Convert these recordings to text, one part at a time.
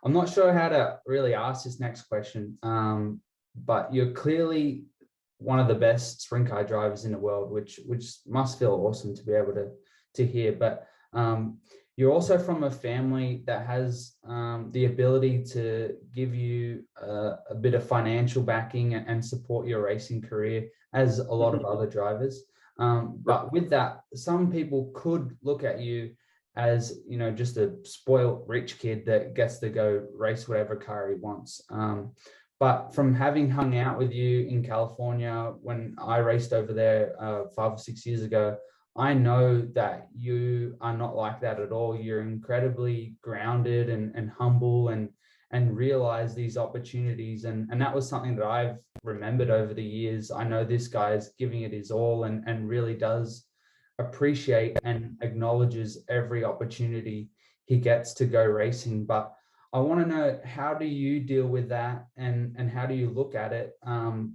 I'm not sure how to really ask this next question, but you're clearly one of the best sprint car drivers in the world, which must feel awesome to be able to hear. But you're also from a family that has the ability to give you a bit of financial backing and support your racing career, as a lot of other drivers. But with that, some people could look at you as, just a spoiled rich kid that gets to go race whatever car he wants. But from having hung out with you in California when I raced over there 5 or 6 years ago, I know that you are not like that at all. You're incredibly grounded and humble and realize these opportunities. And that was something that I've remembered over the years. I know this guy is giving it his all and really does appreciate and acknowledges every opportunity he gets to go racing. But I want to know, how do you deal with that, and how do you look at it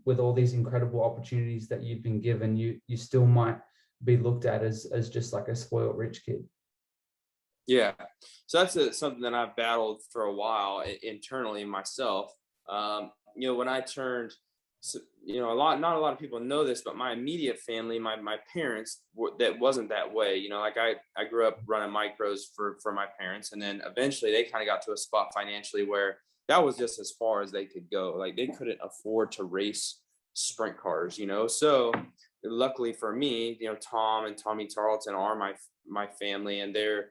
with all these incredible opportunities that you've been given? You still might be looked at as just like a spoiled rich kid. Yeah, so that's something that I've battled for a while internally myself. When I turned, not a lot of people know this, but my immediate family, my parents, that wasn't that way. Like I grew up running micros for my parents, and then eventually they kind of got to a spot financially where that was just as far as they could go. Like they couldn't afford to race sprint cars, so luckily for me, Tom and Tommy Tarleton are my family, and they're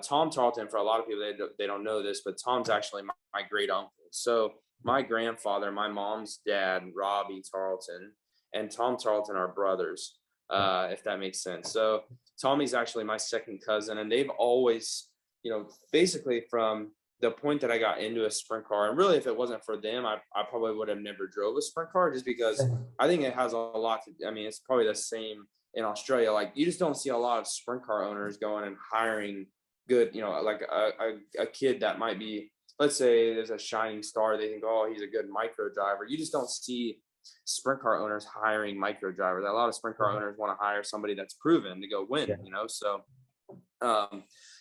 Tom Tarleton, for a lot of people, they don't know this, but Tom's actually my great uncle. So my grandfather, my mom's dad, Robbie Tarleton, and Tom Tarleton are brothers, if that makes sense. So Tommy's actually my second cousin, and they've always, basically from the point that I got into a sprint car, and really if it wasn't for them, I probably would have never drove a sprint car, just because I think it has a lot to, it's probably the same in Australia. Like you just don't see a lot of sprint car owners going and hiring good, like a kid that might be, let's say there's a shining star, they think, oh, he's a good micro driver. You just don't see sprint car owners hiring micro drivers. A lot of sprint car owners want to hire somebody that's proven to go win, so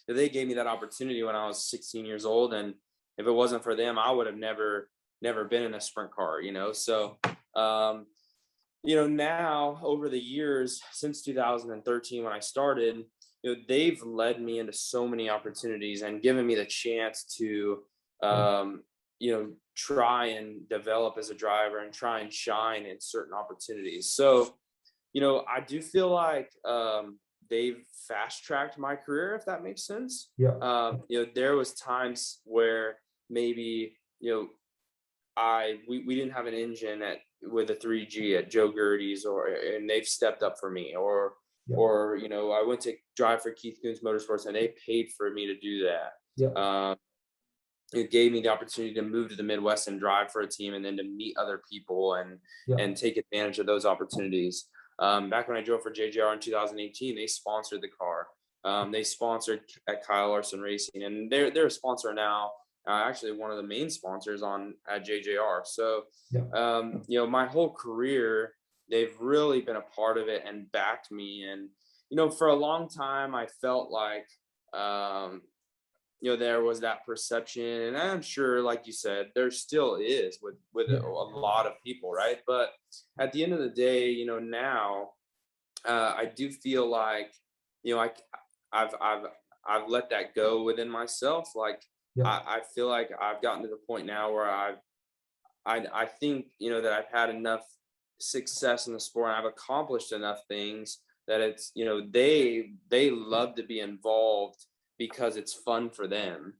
they gave me that opportunity when I was 16 years old. And if it wasn't for them, I would have never been in a sprint car, so now over the years since 2013, when I started, they've led me into so many opportunities and given me the chance to try and develop as a driver and try and shine in certain opportunities. So I do feel like they've fast tracked my career, if that makes sense. There was times where maybe we didn't have an engine with a 3G at Joe Gertie's, and they've stepped up for me, or I went to drive for Keith Kunz Motorsports and they paid for me to do that. It gave me the opportunity to move to the Midwest and drive for a team, and then to meet other people and take advantage of those opportunities. Back when I drove for JJR in 2018, they sponsored the car. They sponsored at Kyle Larson Racing, and they're a sponsor now. Actually, one of the main sponsors at JJR. So, my whole career, they've really been a part of it and backed me. And for a long time, I felt like there was that perception, and I'm sure, like you said, there still is with a lot of people, right? But at the end of the day, now I do feel like I've let that go within myself. Like I feel like I've gotten to the point now where I think that I've had enough success in the sport, and I've accomplished enough things that it's they love to be involved because it's fun for them.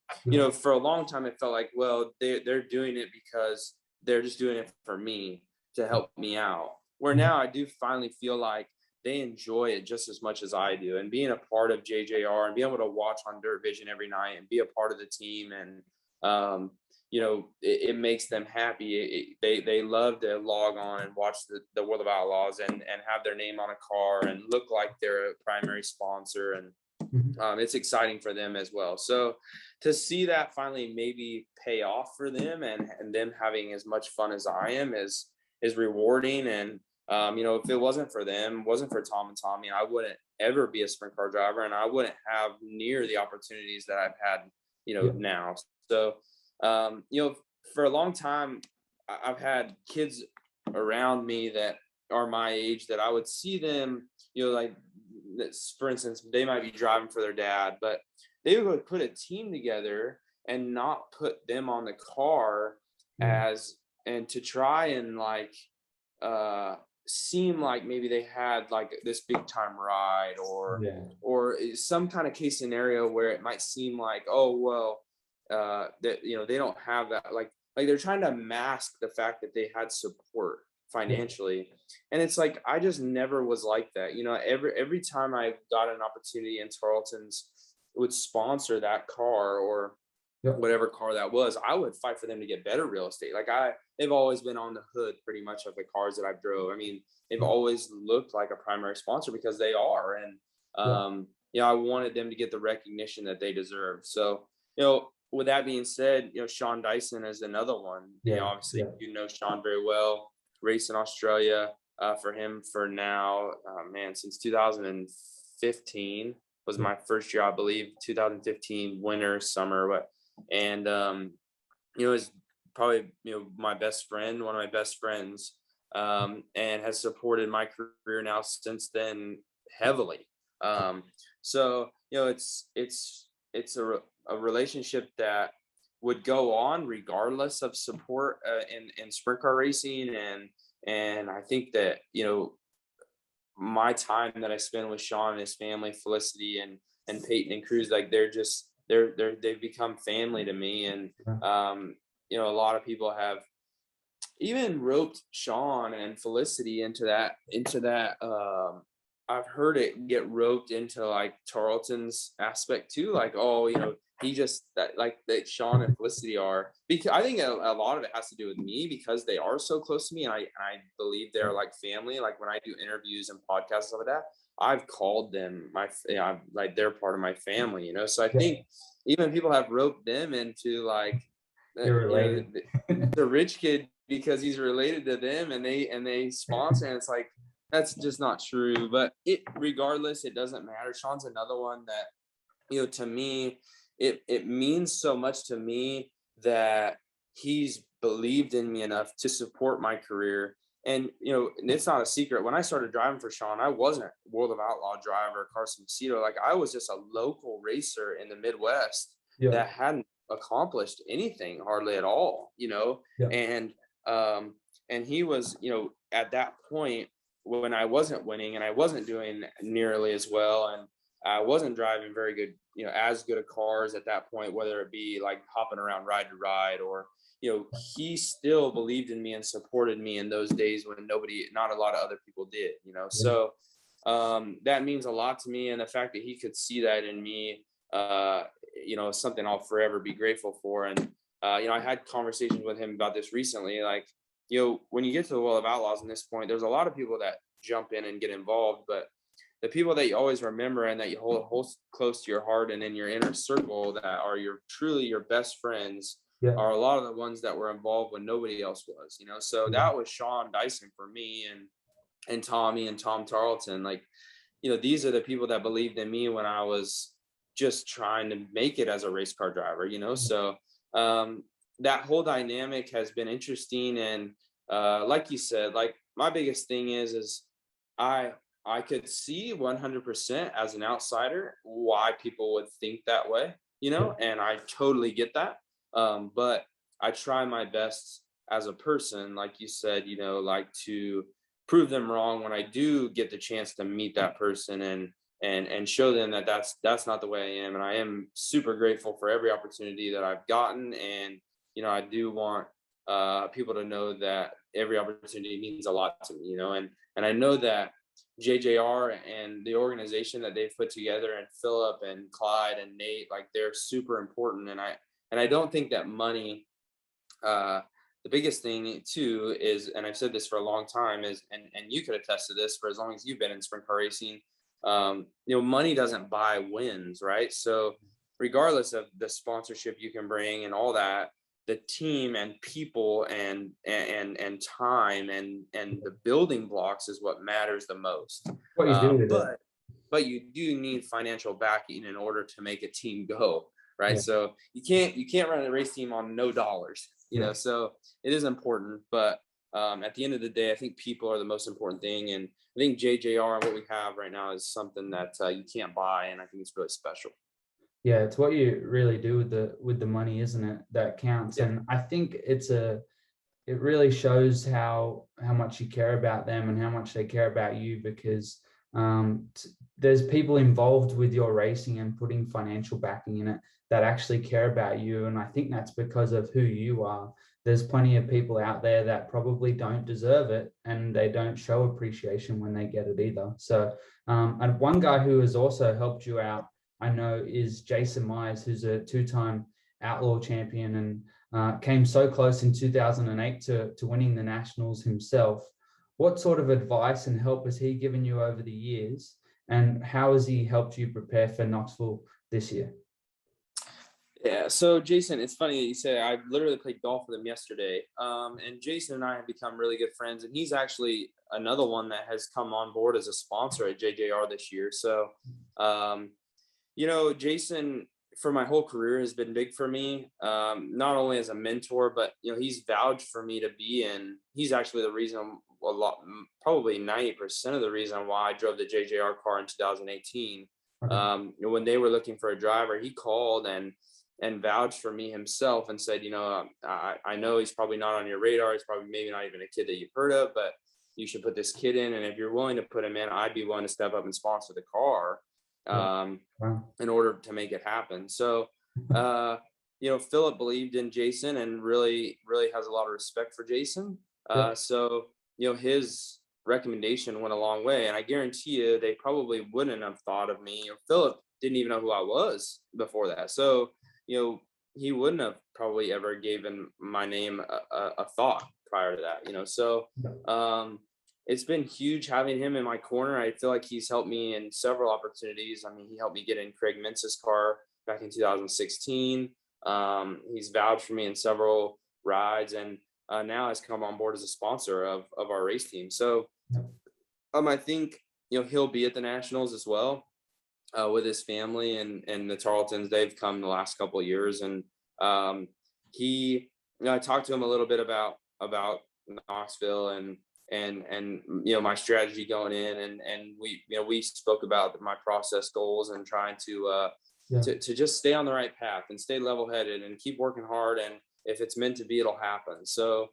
For a long time, it felt like, well, they're doing it because they're just doing it for me to help me out. Where now I do finally feel like they enjoy it just as much as I do. And being a part of JJR and being able to watch on Dirt Vision every night and be a part of the team, and it makes them happy. They love to log on and watch the World of Outlaws and have their name on a car and look like they're a primary sponsor, and it's exciting for them as well. So to see that finally maybe pay off for them, and them having as much fun as I am, is rewarding. And if it wasn't for them, wasn't for Tom and Tommy, I wouldn't ever be a sprint car driver, and I wouldn't have near the opportunities that I've had now. So You know, for a long time, I've had kids around me that are my age that I would see them, you know, like for instance, they might be driving for their dad, but they would put a team together and not put them on the car Yeah. as, and to try and like uh seem like maybe they had like this big time ride, Yeah. or some kind of case scenario where it might seem like, oh well, that, you know, they don't have that, like they're trying to mask the fact that they had support Yeah. financially. And it's like I just never was like that, you know. Every time I got an opportunity and Tarleton's would sponsor that car or Yeah. whatever car that was, I would fight for them to get better real estate. Like they've always been on the hood pretty much of the cars that I've drove. I mean, they've Yeah. always looked like a primary sponsor because they are. And Yeah. you know, I wanted them to get the recognition that they deserve. So, you know, with that being said, you know, Sean Dyson is another one. You know, Yeah. obviously Yeah. you know Sean very well, race in Australia, for him for now, man, since 2015 was Yeah. my first year, I believe, 2015 winter, summer, what. And you know, is probably, you know, my best friend, one of my best friends, and has supported my career now since then heavily. um so, you know, it's a relationship that would go on regardless of support, in sprint car racing. And I think that, you know, my time that I spend with Sean and his family, Felicity and Peyton and Cruz, like they've become family to me. And Yeah. you know, a lot of people have even roped Sean and Felicity into that. I've heard it get roped into like Tarleton's aspect too, like, oh, you know, he just that, like that Sean and Felicity are, because I think a lot of it has to do with me because they are so close to me, and I believe they're like family. Like when I do interviews and podcasts and stuff like that, I've called them my, you know, I'm like they're part of my family, you know. So I Yeah. think even people have roped them into like, You're you know, related. the rich kid because he's related to them, and they sponsor, and it's like that's just not true. But it, regardless, it doesn't matter. Sean's another one that, you know, to me, it means so much to me that he's believed in me enough to support my career. And, you know, it's not a secret. When I started driving for Sean, I wasn't World of Outlaw driver Carson Macedo. Like I was just a local racer in the Midwest Yeah. that hadn't accomplished anything hardly at all, you know. Yeah. And um and he was, you know, at that point when I wasn't winning and I wasn't doing nearly as well, and I wasn't driving very good, you know, as good of cars at that point, whether it be like hopping around ride to ride, or, you know, he still believed in me and supported me in those days when not a lot of other people did, you know. Yeah. So that means a lot to me. And the fact that he could see that in me, you know, is something I'll forever be grateful for. And, you know, I had conversations with him about this recently. Like, you know, when you get to the World of Outlaws in this point, there's a lot of people that jump in and get involved, but the people that you always remember and that you hold close to your heart and in your inner circle that are truly your best friends Yeah. are a lot of the ones that were involved when nobody else was, you know. So Yeah. that was Sean Dyson for me, and Tommy and Tom Tarleton. Like, you know, these are the people that believed in me when I was just trying to make it as a race car driver, you know. So that whole dynamic has been interesting. And like you said, like my biggest thing is I I could see 100% as an outsider why people would think that way, you Yeah. know, and I totally get that. But I try my best as a person, like you said, you know, like to prove them wrong when I do get the chance to meet that person, and show them that that's not the way I am. And I am super grateful for every opportunity that I've gotten. And, you know, I do want people to know that every opportunity means a lot to me, you know. And I know that JJR and the organization that they've put together, and Philip and Clyde and Nate, like they're super important. And I don't think that money, the biggest thing too is, and I've said this for a long time, is, and you could attest to this for as long as you've been in sprint car racing, you know, money doesn't buy wins, right? So regardless of the sponsorship you can bring and all that, the team and people and time and the building blocks is what matters the most. What you do with it. But you do need financial backing in order to make a team go. right? Yeah. So you can't run a race team on no dollars, you know. So it is important, but at the end of the day, I think people are the most important thing, and I think JJR and what we have right now is something that you can't buy, and I think it's really special. Yeah, it's what you really do with the money, isn't it? That counts. Yeah. And I think it really shows how much you care about them and how much they care about you, because there's people involved with your racing and putting financial backing in it that actually care about you. And I think that's because of who you are. There's plenty of people out there that probably don't deserve it, and they don't show appreciation when they get it either. So, and one guy who has also helped you out, I know, is Jason Meyers, who's a two-time outlaw champion and came so close in 2008 to winning the nationals himself. What sort of advice and help has he given you over the years, and how has he helped you prepare for Knoxville this year? Yeah, so Jason, it's funny that you say I literally played golf with him yesterday. And Jason and I have become really good friends, and he's actually another one that has come on board as a sponsor at JJR this year. So, you know, Jason, for my whole career, has been big for me, not only as a mentor, but, you know, he's vouched for me to be in. He's actually the reason, probably 90% of the reason why I drove the JJR car in 2018. Okay. You know, when they were looking for a driver, he called and vouched for me himself and said, you know, I know he's probably not on your radar. He's probably maybe not even a kid that you've heard of, but you should put this kid in. And if you're willing to put him in, I'd be willing to step up and sponsor the car in order to make it happen. So, you know, Philip believed in Jason and really, really has a lot of respect for Jason. So, you know, his recommendation went a long way. And I guarantee you, they probably wouldn't have thought of me. Philip didn't even know who I was before that. So, you know, he wouldn't have probably ever given my name a thought prior to that, you know. So it's been huge having him in my corner. I feel like he's helped me in several opportunities. I mean, he helped me get in Craig Mintz's car back in 2016. He's vouched for me in several rides, and now has come on board as a sponsor of our race team. So I think, you know, he'll be at the Nationals as well. With his family and the Tarletons. They've come the last couple of years, and you know, I talked to him a little bit about Knoxville and you know, my strategy going in, and we spoke about my process goals and trying to just stay on the right path and stay level-headed and keep working hard, and if it's meant to be, it'll happen. So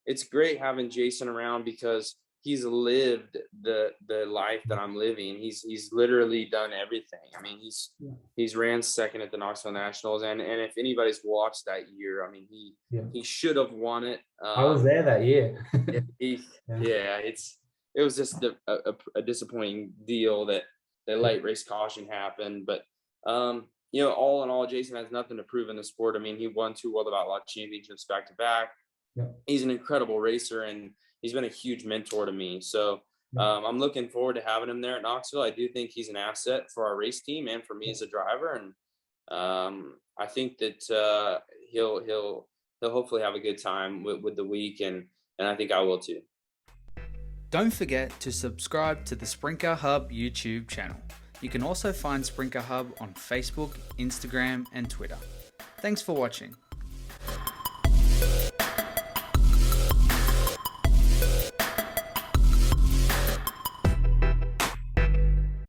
it's great having Jason around because he's lived the life that I'm living. He's literally done everything. I mean, he's ran second at the Knoxville Nationals, and if anybody's watched that year, I mean, he should have won it. I was there that year. It was just a disappointing deal that the late race caution happened. But you know, all in all, Jason has nothing to prove in the sport. I mean, he won 2 World of Outlaw championships back to back. He's an incredible racer, and he's been a huge mentor to me. So I'm looking forward to having him there at Knoxville. I do think he's an asset for our race team and for me as a driver. And I think that he'll hopefully have a good time with the week. And I think I will too. Don't forget to subscribe to the Sprinker Hub YouTube channel. You can also find Sprinker Hub on Facebook, Instagram, and Twitter. Thanks for watching.